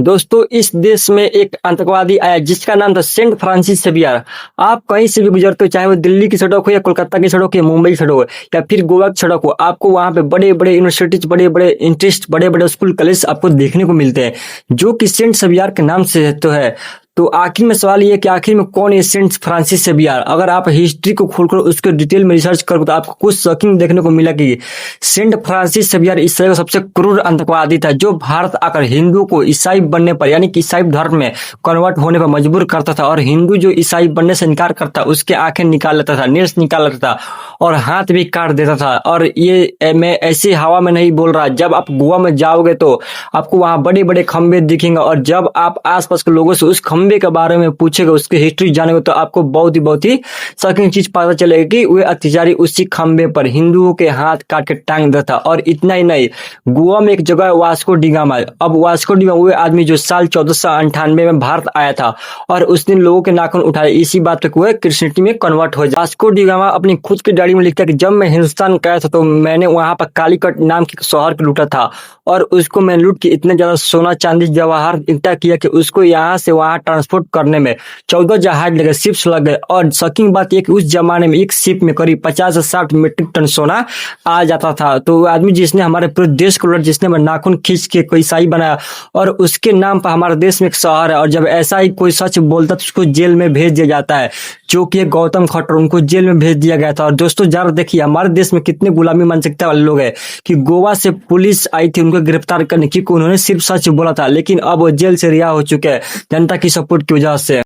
दोस्तों इस देश में एक आतंकवादी आया जिसका नाम था सेंट फ्रांसिस सेवियर। आप कहीं से भी गुजरते हो, चाहे वो दिल्ली की सड़क हो या कोलकाता की सड़क हो या मुंबई की सड़क हो या फिर गोवा की सड़क हो, आपको वहां पे बड़े बड़े यूनिवर्सिटीज, बड़े बड़े इंस्टीट्यूट, बड़े बड़े स्कूल कॉलेज आपको देखने को मिलते हैं जो कि सेंट सेवियर के नाम से तो है। तो आखिर में सवाल ये है कि आखिर में कौन है सेंट फ्रांसिस सेवियर। अगर आप हिस्ट्री को खोलकर उसके डिटेल में रिसर्च करोगे तो आपको कुछ शॉकिंग देखने को मिला कि सेंट फ्रांसिस सेवियर इस तरह का सबसे क्रूर आतंकवादी था जो भारत आकर हिंदुओं को ईसाई बनने पर, यानी कि ईसाई धर्म में कन्वर्ट होने पर मजबूर करता था, और हिंदू जो ईसाई बनने से इनकार करता उसके आंखें निकाल लेता था, नेल्स निकाल लेता था और हाथ भी काट देता था। और ये मैं ऐसी हवा में नहीं बोल रहा, जब आप गोवा में जाओगे तो आपको वहां बड़े बड़े खंबे दिखेंगे, और जब आप आसपास के लोगों से उस खंबे के बारे में पूछेगा, उसकी हिस्ट्री जानेगा, तो आपको बहुत ही शॉकिंग चीज पता चलेगी कि वे अत्याचारी उसी खंबे पर हिंदुओं के हाथ काट के टांग देता। और इतना ही नहीं, गोवा में एक जगह है वास्को डी गामा। अब वास्को डी गामा वो आदमी जो साल 1498 में भारत आया था और उस दिन लोगों के नाखून उठाए इसी बात तक वो क्रिश्चियनिटी में कन्वर्ट हो जाए। वास्को डी गामा अपनी खुद की डायरी में लिखता है कि जब मैं हिंदुस्तान गया था तो मैंने वहां पर कालीकट नाम के शहर को लूटा था, और उसको मैं लूट के इतना ज्यादा सोना चांदी जवाहर इकट्ठा किया कि उसको यहाँ से वहां ट्रांसपोर्ट करने में 14 जहाज लगे, शिप्स लग गए। और शॉकिंग बात यह कि उस जमाने में एक शिप में करीब 50 से 60 मीट्रिक टन सोना आ जाता था। तो वो आदमी जिसने हमारे पूरे देश को लूटा, जिसने हमारे नाखून खींच के कोई ईसाई बनाया, और उसके नाम पर हमारे देश में एक शहर है, और जब ऐसा ही कोई सच बोलता तो उसको जेल में भेज दिया जाता है, जो कि गौतम खट्टर, उनको जेल में भेज दिया गया था। और दोस्तों जरा देखिए हमारे देश में कितने गुलामी मानसिकता वाले लोग हैं कि गोवा से पुलिस आई थी उनको गिरफ्तार करने की, उन्होंने सिर्फ सच बोला था, लेकिन अब वो जेल से रिहा हो चुके हैं जनता की सपोर्ट की वजह से।